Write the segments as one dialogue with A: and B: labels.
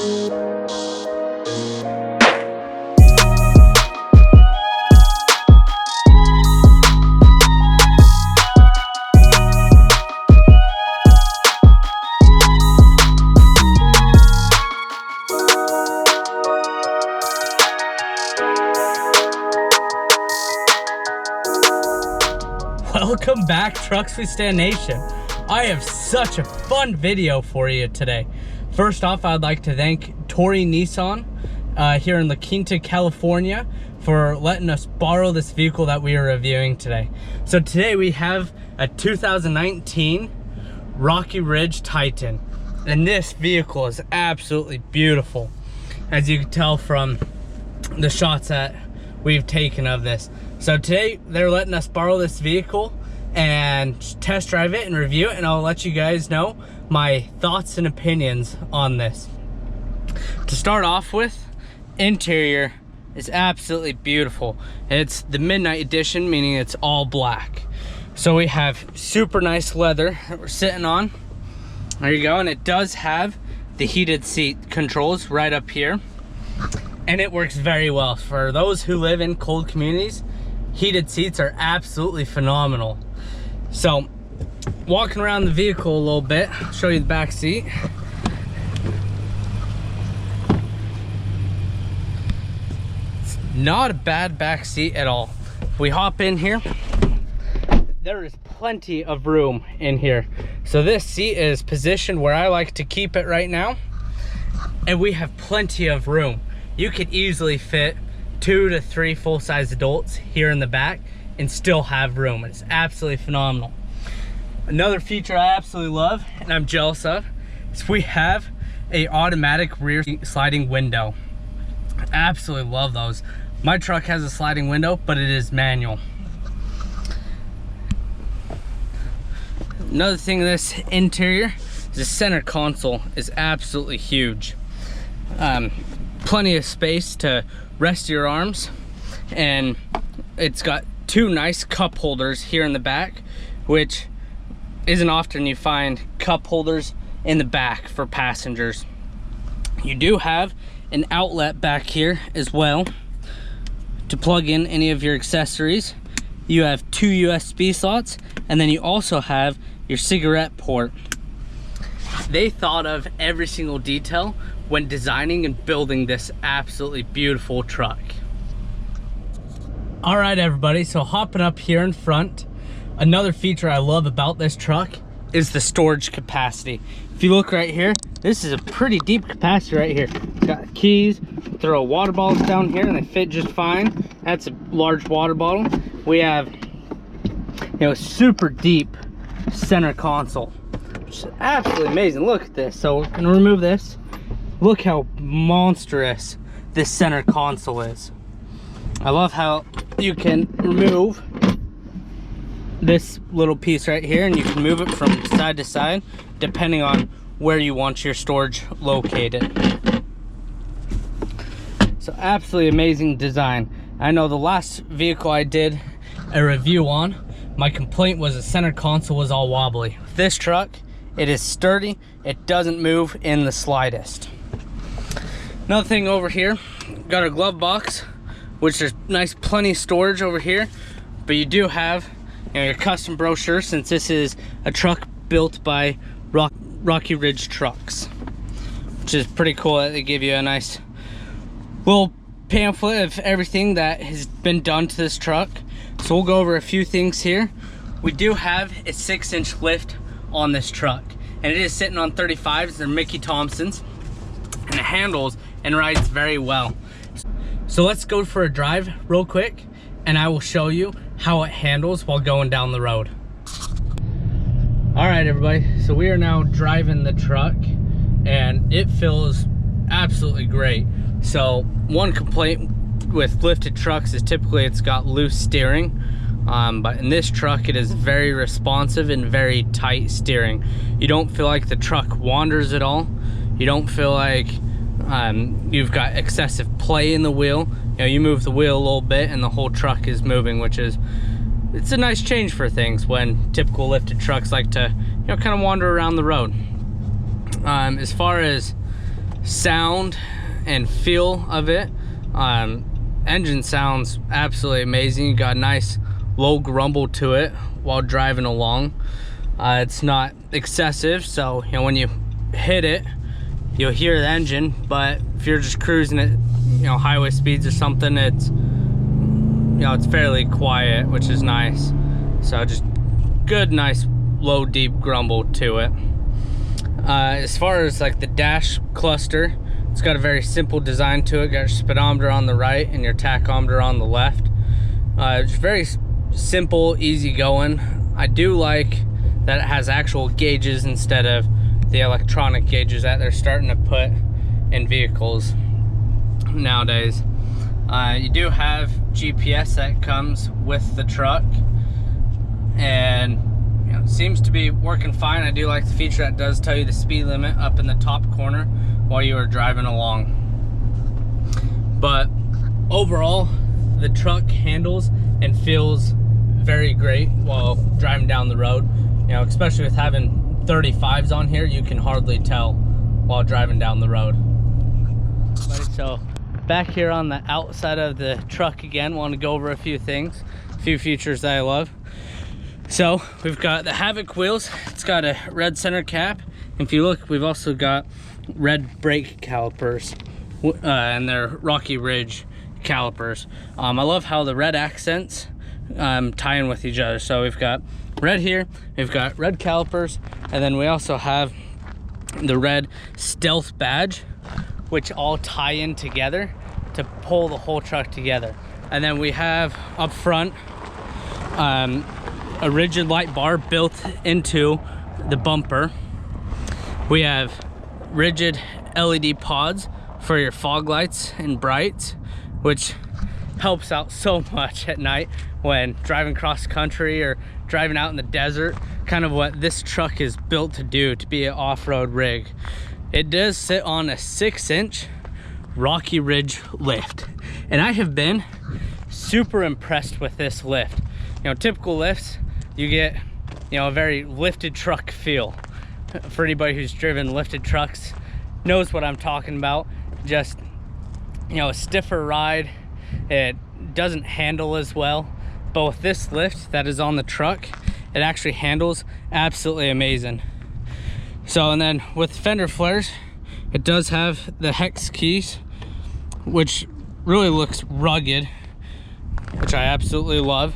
A: Welcome back, Trucks We Stand Nation. I have such a fun video for you today. First off, I'd like to thank Torre Nissan here in La Quinta, California for letting us borrow this vehicle that we are reviewing today. So today we have a 2019 Rocky Ridge Titan, and this vehicle is absolutely beautiful, as you can tell from the shots that we've taken of this. So today they're letting us borrow this vehicle and test drive it and review it, and I'll let you guys know my thoughts and opinions on this. To start off with, interior is absolutely beautiful. It's the midnight edition, meaning it's all black. So we have super nice leather that we're sitting on. There you go, and it does have the heated seat controls right up here, and it works very well. For those who live in cold communities, heated seats are absolutely phenomenal. So walking around the vehicle a little bit, I'll show you the back seat. It's not a bad back seat at all. If we hop in here, there is plenty of room in here. So this seat is positioned where I like to keep it right now, and we have plenty of room. You could easily fit 2 to 3 full-size adults here in the back and still have room. It's absolutely phenomenal. Another feature I absolutely love and I'm jealous of is we have a automatic rear sliding window. I absolutely love those. My truck has a sliding window, but it is manual. Another thing in this interior is the center console is absolutely huge. Plenty of space to rest your arms, and it's got 2 nice cup holders here in the back, which isn't often you find cup holders in the back for passengers. You do have an outlet back here as well to plug in any of your accessories. You have 2 USB slots, and then you also have your cigarette port. They thought of every single detail when designing and building this absolutely beautiful truck. All right, everybody, so hopping up here in front, another feature I love about this truck is the storage capacity. If you look right here, this is a pretty deep capacity right here. Got keys, throw water bottles down here and they fit just fine. That's a large water bottle. We have, super deep center console, which is absolutely amazing. Look at this. So we're gonna remove this. Look how monstrous this center console is. I love how you can remove this little piece right here, and you can move it from side to side depending on where you want your storage located. So absolutely amazing design. I know the last vehicle I did a review on, my complaint was the center console was all wobbly. With this truck, it is sturdy. It doesn't move in the slightest. Another thing over here, got our glove box, which there's nice plenty of storage over here, but you do have your custom brochure, since this is a truck built by Rocky Ridge Trucks, which is pretty cool that they give you a nice little pamphlet of everything that has been done to this truck. So we'll go over a few things here. We do have a 6-inch lift on this truck, and it is sitting on 35s. They're Mickey Thompsons, and it handles and rides very well. So let's go for a drive real quick, and I will show you how it handles while going down the road. All right, everybody, so we are now driving the truck, and it feels absolutely great. So one complaint with lifted trucks is typically it's got loose steering, but in this truck it is very responsive and very tight steering. You don't feel like the truck wanders at all. You don't feel like you've got excessive play in the wheel. You move the wheel a little bit and the whole truck is moving, which is, it's a nice change for things when typical lifted trucks like to kind of wander around the road. As far as sound and feel of it, engine sounds absolutely amazing. You got a nice low grumble to it while driving along. It's not excessive, so you know, when you hit it, you'll hear the engine, but if you're just cruising at, you know, highway speeds or something, it's, you know, it's fairly quiet, which is nice. So just good, nice low, deep grumble to it. As far as like the dash cluster, it's got a very simple design to it. Got your speedometer on the right and your tachometer on the left. It's very simple, easy going. I do like that it has actual gauges instead of the electronic gauges that they're starting to put in vehicles nowadays. You do have GPS that comes with the truck, and you know, it seems to be working fine. I do like the feature that does tell you the speed limit up in the top corner while you are driving along. But overall, the truck handles and feels very great while driving down the road. You know, especially with having 35s on here, you can hardly tell while driving down the road. So back here on the outside of the truck again, want to go over a few things, a few features that I love. So we've got the Havoc wheels. It's got a red center cap. If you look, we've also got red brake calipers, and they're Rocky Ridge calipers. I love how the red accents tie in with each other. So we've got red here, we've got red calipers, and then we also have the red stealth badge, which all tie in together to pull the whole truck together. And then we have up front a rigid light bar built into the bumper. We have rigid LED pods for your fog lights and brights, which helps out so much at night when driving cross country or driving out in the desert. Kind of what this truck is built to do, to be an off-road rig. It does sit on a 6-inch Rocky Ridge lift, and I have been super impressed with this lift. You know, typical lifts, you get, you know, a very lifted truck feel. For anybody who's driven lifted trucks knows what I'm talking about. Just, you know, a stiffer ride. It doesn't handle as well, but with this lift that is on the truck, it actually handles absolutely amazing. So, and then with fender flares, it does have the hex keys, which really looks rugged, which I absolutely love.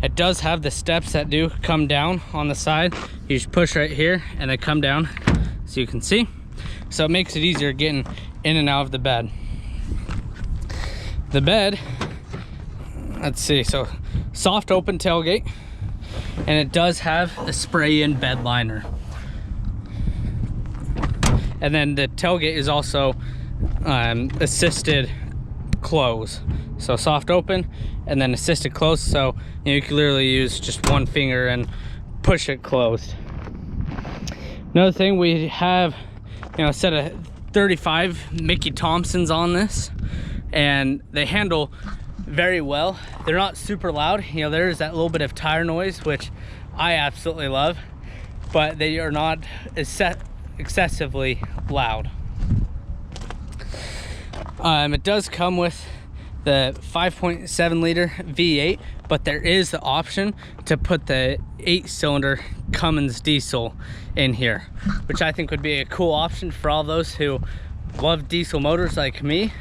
A: It does have the steps that do come down on the side. You just push right here and they come down, so you can see. So it makes it easier getting in and out of the bed. The bed, let's see, so soft open tailgate, and it does have a spray-in bed liner. And then the tailgate is also assisted close. So soft open and then assisted close. So you know, you can literally use just one finger and push it closed. Another thing, we have, you know, a set of 35 Mickey Thompsons on this, and they handle very well. They're not super loud. You know, there's that little bit of tire noise, which I absolutely love, but they are not excessively loud. It does come with the 5.7 liter V8, but there is the option to put the 8-cylinder Cummins diesel in here, which I think would be a cool option for all those who love diesel motors like me.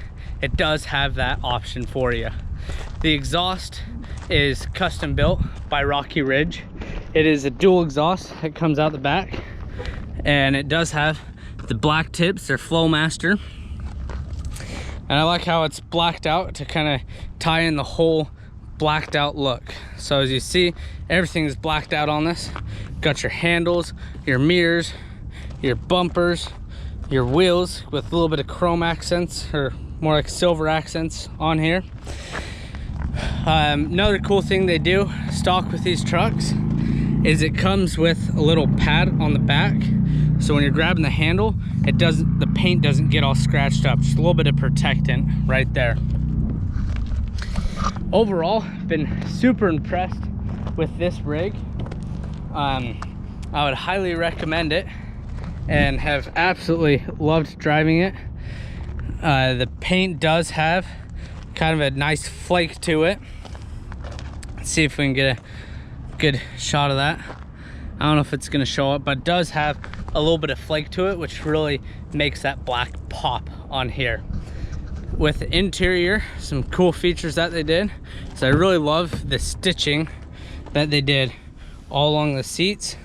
A: It does have that option for you. The exhaust is custom built by Rocky Ridge. It is a dual exhaust that comes out the back, and it does have the black tips. They're Flowmaster, and I like how it's blacked out to kind of tie in the whole blacked out look. So as you see, everything is blacked out on this. Got your handles, your mirrors, your bumpers, your wheels with a little bit of chrome accents, or more like silver accents on here. Another cool thing they do stock with these trucks is it comes with a little pad on the back, so when you're grabbing the handle, the paint doesn't get all scratched up. Just a little bit of protectant right there. Overall, been super impressed with this rig. I would highly recommend it and have absolutely loved driving it. The paint does have kind of a nice flake to it. Let's see if we can get a good shot of that. I don't know if it's going to show up, but it does have a little bit of flake to it, which really makes that black pop on here. With the interior, some cool features that they did. So I really love the stitching that they did all along the seats.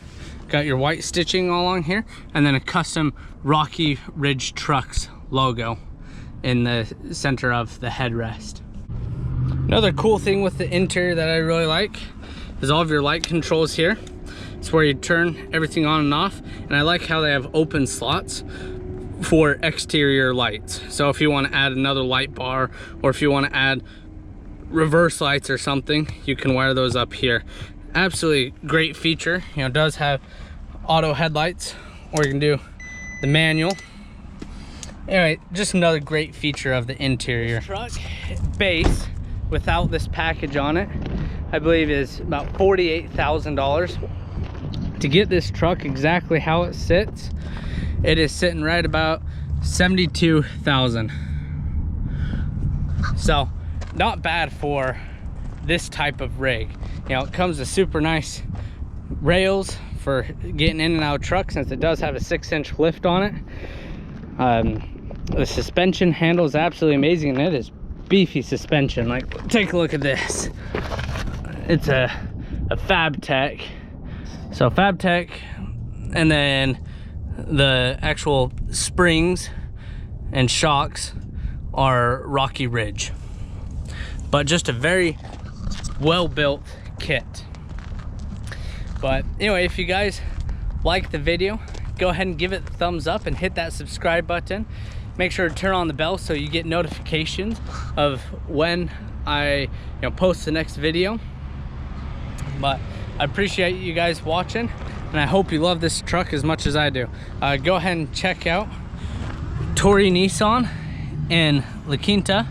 A: Got your white stitching all along here, and then a custom Rocky Ridge Trucks logo in the center of the headrest. Another cool thing with the interior that I really like is all of your light controls here. It's where you turn everything on and off, and I like how they have open slots for exterior lights. So if you want to add another light bar, or if you want to add reverse lights or something, you can wire those up here. Absolutely great feature. You know, it does have auto headlights, or you can do the manual. Anyway, just another great feature of the interior. Truck base without this package on it, I believe, is about $48,000. To get this truck exactly how it sits, it is sitting right about $72,000. So not bad for this type of rig. You know, it comes with super nice rails for getting in and out of truck, since it does have a 6-inch lift on it. The suspension handle is absolutely amazing, and it is beefy suspension. Like, take a look at this. It's a FabTech. So FabTech, and then the actual springs and shocks are Rocky Ridge, but just a very well built kit. But anyway, if you guys like the video, go ahead and give it a thumbs up and hit that subscribe button. Make sure to turn on the bell so you get notifications of when I post the next video. But I appreciate you guys watching, and I hope you love this truck as much as I do. Go ahead and check out Torre Nissan in La Quinta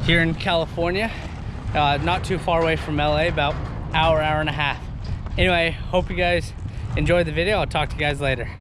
A: here in California. Not too far away from LA, about hour and a half. Anyway, hope you guys enjoyed the video. I'll talk to you guys later.